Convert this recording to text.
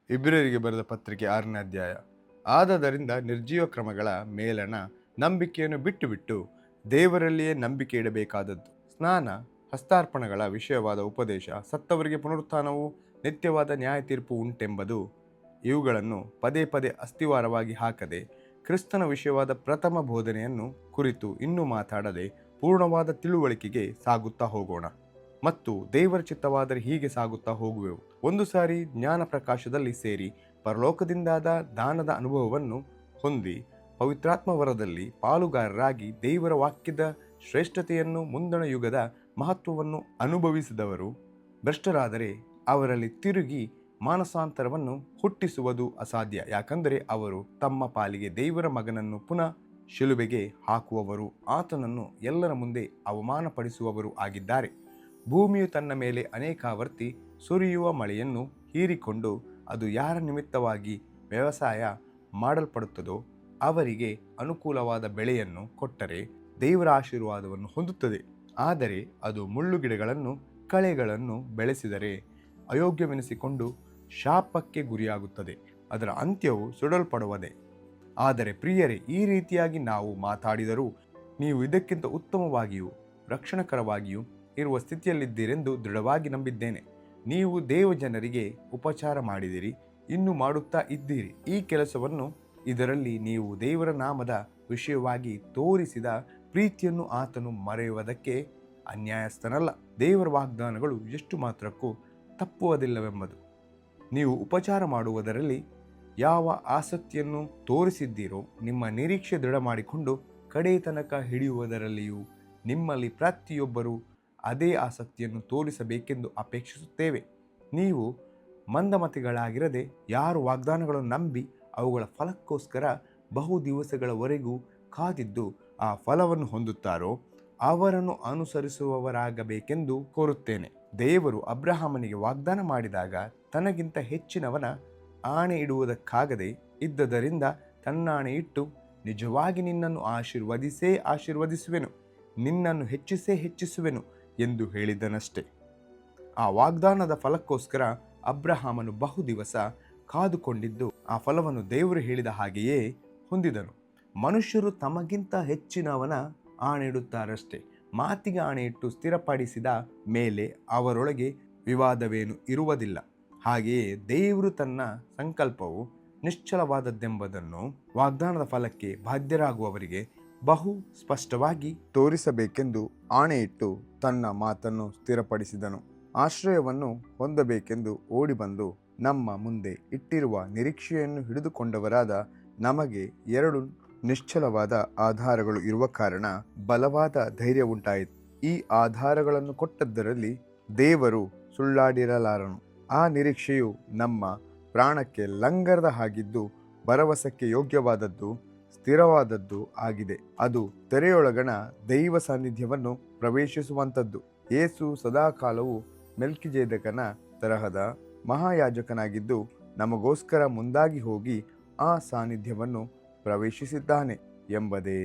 ಇಬ್ರಿಯರಿಗೆ ಬರೆದ ಪತ್ರಿಕೆ 6ನೇ ಅಧ್ಯಾಯ. ಆದದರಿಂದ ನಿರ್ಜೀವ ಕ್ರಮಗಳ ಮೇಲಣ ನಂಬಿಕೆಯನ್ನು ಬಿಟ್ಟು ದೇವರಲ್ಲಿಯೇ ನಂಬಿಕೆ ಇಡಬೇಕಾದದ್ದು. ಸ್ನಾನ, ಹಸ್ತಾರ್ಪಣಗಳ ವಿಷಯವಾದ ಉಪದೇಶ, ಸತ್ತವರಿಗೆ ಪುನರುತ್ಥಾನವು, ನಿತ್ಯವಾದ ನ್ಯಾಯ ತೀರ್ಪು ಉಂಟೆಂಬುದು, ಇವುಗಳನ್ನು ಪದೇ ಪದೇ ಅಸ್ಥಿವಾರವಾಗಿ ಹಾಕದೆ, ಕ್ರಿಸ್ತನ ವಿಷಯವಾದ ಪ್ರಥಮ ಬೋಧನೆಯನ್ನು ಕುರಿತು ಇನ್ನೂ ಮಾತಾಡದೆ ಪೂರ್ಣವಾದ ತಿಳುವಳಿಕೆಗೆ ಸಾಗುತ್ತಾ ಹೋಗೋಣ. ಮತ್ತು ದೇವರ ಚಿತ್ತವಾದರೆ ಹೀಗೆ ಸಾಗುತ್ತಾ ಹೋಗುವೆವು. ಒಂದು ಸಾರಿ ಜ್ಞಾನ ಪ್ರಕಾಶದಲ್ಲಿ ಸೇರಿ ಪರಲೋಕದಿಂದಾದ ದಾನದ ಅನುಭವವನ್ನು ಹೊಂದಿ ಪವಿತ್ರಾತ್ಮ ವರದಲ್ಲಿ ಪಾಲುಗಾರರಾಗಿ ದೇವರ ವಾಕ್ಯದ ಶ್ರೇಷ್ಠತೆಯನ್ನು, ಮುಂದಣ ಯುಗದ ಮಹತ್ವವನ್ನು ಅನುಭವಿಸಿದವರು ಭ್ರಷ್ಟರಾದರೆ ಅವರಲ್ಲಿ ತಿರುಗಿ ಮಾನಸಾಂತರವನ್ನು ಹುಟ್ಟಿಸುವುದು ಅಸಾಧ್ಯ. ಯಾಕಂದರೆ ಅವರು ತಮ್ಮ ಪಾಲಿಗೆ ದೇವರ ಮಗನನ್ನು ಪುನಃ ಶಿಲುಬೆಗೆ ಹಾಕುವವರು, ಆತನನ್ನು ಎಲ್ಲರ ಮುಂದೆ ಅವಮಾನಪಡಿಸುವವರು ಆಗಿದ್ದಾರೆ. ಭೂಮಿಯು ತನ್ನ ಮೇಲೆ ಅನೇಕಾವರ್ತಿ ಸುರಿಯುವ ಮಳೆಯನ್ನು ಹೀರಿಕೊಂಡು ಅದು ಯಾರ ನಿಮಿತ್ತವಾಗಿ ವ್ಯವಸಾಯ ಮಾಡಲ್ಪಡುತ್ತದೋ ಅವರಿಗೆ ಅನುಕೂಲವಾದ ಬೆಳೆಯನ್ನು ಕೊಟ್ಟರೆ ದೇವರ ಆಶೀರ್ವಾದವನ್ನು ಹೊಂದುತ್ತದೆ. ಆದರೆ ಅದು ಮುಳ್ಳುಗಿಡಗಳನ್ನು, ಕಳೆಗಳನ್ನು ಬೆಳೆಸಿದರೆ ಅಯೋಗ್ಯವೆನಿಸಿಕೊಂಡು ಶಾಪಕ್ಕೆ ಗುರಿಯಾಗುತ್ತದೆ. ಅದರ ಅಂತ್ಯವು ಸುಡಲ್ಪಡುವುದೇ. ಆದರೆ ಪ್ರಿಯರೇ, ಈ ರೀತಿಯಾಗಿ ನಾವು ಮಾತಾಡಿದರೂ ನೀವು ಇದಕ್ಕಿಂತ ಉತ್ತಮವಾಗಿಯೂ ರಕ್ಷಣಕರವಾಗಿಯೂ ಇರುವ ಸ್ಥಿತಿಯಲ್ಲಿದ್ದೀರೆಂದು ದೃಢವಾಗಿ ನಂಬಿದ್ದೇನೆ. ನೀವು ದೇವಜನರಿಗೆ ಉಪಚಾರ ಮಾಡಿದಿರಿ, ಇನ್ನೂ ಮಾಡುತ್ತಾ ಇದ್ದೀರಿ. ಈ ಕೆಲಸವನ್ನು, ಇದರಲ್ಲಿ ನೀವು ದೇವರ ನಾಮದ ವಿಷಯವಾಗಿ ತೋರಿಸಿದ ಪ್ರೀತಿಯನ್ನು ಆತನು ಮರೆಯುವುದಕ್ಕೆ ಅನ್ಯಾಯಸ್ಥನಲ್ಲ. ದೇವರ ವಾಗ್ದಾನಗಳು ಎಷ್ಟು ಮಾತ್ರಕ್ಕೂ ತಪ್ಪುವುದಿಲ್ಲವೆಂಬುದು. ನೀವು ಉಪಚಾರ ಮಾಡುವುದರಲ್ಲಿ ಯಾವ ಆಸಕ್ತಿಯನ್ನು ತೋರಿಸಿದ್ದೀರೋ ನಿಮ್ಮ ನಿರೀಕ್ಷೆ ದೃಢ ಮಾಡಿಕೊಂಡು ಕಡೆ ತನಕ ಹಿಡಿಯುವುದರಲ್ಲಿಯೂ ನಿಮ್ಮಲ್ಲಿ ಪ್ರತಿಯೊಬ್ಬರೂ ಅದೇ ಆಸಕ್ತಿಯನ್ನು ತೋರಿಸಬೇಕೆಂದು ಅಪೇಕ್ಷಿಸುತ್ತೇವೆ. ನೀವು ಮಂದಮತಿಗಳಾಗಿರದೆ ಯಾರು ವಾಗ್ದಾನಗಳನ್ನು ನಂಬಿ ಅವುಗಳ ಫಲಕ್ಕೋಸ್ಕರ ಬಹು ದಿವಸಗಳವರೆಗೂ ಕಾದಿದ್ದು ಆ ಫಲವನ್ನು ಹೊಂದುತ್ತಾರೋ ಅವರನ್ನು ಅನುಸರಿಸುವವರಾಗಬೇಕೆಂದು ಕೋರುತ್ತೇನೆ. ದೇವರು ಅಬ್ರಹಾಮನಿಗೆ ವಾಗ್ದಾನ ಮಾಡಿದಾಗ ತನಗಿಂತ ಹೆಚ್ಚಿನವನ ಆಣೆ ಇಡುವುದಕ್ಕಾಗದೆ ಇದ್ದದರಿಂದ ತನ್ನಾಣೆ ಇಟ್ಟು, ನಿಜವಾಗಿ ನಿನ್ನನ್ನು ಆಶೀರ್ವದಿಸುವೆನು, ನಿನ್ನನ್ನು ಹೆಚ್ಚಿಸುವೆನು ಎಂದು ಹೇಳಿದನಷ್ಟೆ. ಆ ವಾಗ್ದಾನದ ಫಲಕ್ಕೋಸ್ಕರ ಅಬ್ರಹಾಮನು ಬಹು ದಿವಸ ಕಾದುಕೊಂಡಿದ್ದು ಆ ಫಲವನ್ನು ದೇವರು ಹೇಳಿದ ಹಾಗೆಯೇ ಹೊಂದಿದನು. ಮನುಷ್ಯರು ತಮಗಿಂತ ಹೆಚ್ಚಿನವನ ಆಣೆ ಇಡುತ್ತಾರಷ್ಟೇ. ಮಾತಿಗೆ ಆಣೆಯಿಟ್ಟು ಸ್ಥಿರಪಡಿಸಿದ ಮೇಲೆ ಅವರೊಳಗೆ ವಿವಾದವೇನು ಇರುವುದಿಲ್ಲ. ಹಾಗೆಯೇ ದೇವರು ತನ್ನ ಸಂಕಲ್ಪವು ನಿಶ್ಚಲವಾದದ್ದೆಂಬುದನ್ನು ವಾಗ್ದಾನದ ಫಲಕ್ಕೆ ಬಾಧ್ಯರಾಗುವವರಿಗೆ ಬಹು ಸ್ಪಷ್ಟವಾಗಿ ತೋರಿಸಬೇಕೆಂದು ಆಣೆಯಿಟ್ಟು ತನ್ನ ಮಾತನ್ನು ಸ್ಥಿರಪಡಿಸಿದನು. ಆಶ್ರಯವನ್ನು ಹೊಂದಬೇಕೆಂದು ಓಡಿಬಂದು ನಮ್ಮ ಮುಂದೆ ಇಟ್ಟಿರುವ ನಿರೀಕ್ಷೆಯನ್ನು ಹಿಡಿದುಕೊಂಡವರಾದ ನಮಗೆ 2 ನಿಶ್ಚಲವಾದ ಆಧಾರಗಳು ಇರುವ ಕಾರಣ ಬಲವಾದ ಧೈರ್ಯ ಉಂಟಾಯಿತು. ಈ ಆಧಾರಗಳನ್ನು ಕೊಟ್ಟದ್ದರಲ್ಲಿ ದೇವರು ಸುಳ್ಳಾಡಿರಲಾರನು. ಆ ನಿರೀಕ್ಷೆಯು ನಮ್ಮ ಪ್ರಾಣಕ್ಕೆ ಲಂಗರದ ಹಾಗಿದ್ದು ಭರವಸಕ್ಕೆ ಯೋಗ್ಯವಾದದ್ದು, ಸ್ಥಿರವಾದದ್ದು ಆಗಿದೆ. ಅದು ತೆರೆಯೊಳಗಣ ದೈವ ಸಾನ್ನಿಧ್ಯವನ್ನು ಪ್ರವೇಶಿಸುವಂಥದ್ದು. ಯೇಸು ಸದಾಕಾಲವು ಮೆಲ್ಕಿಜೆದೇಕನ ತರಹದ ಮಹಾಯಾಜಕನಾಗಿದ್ದು ನಮಗೋಸ್ಕರ ಮುಂದಾಗಿ ಹೋಗಿ ಆ ಸಾನ್ನಿಧ್ಯವನ್ನು ಪ್ರವೇಶಿಸಿದ್ದಾನೆ ಎಂಬುದೇ.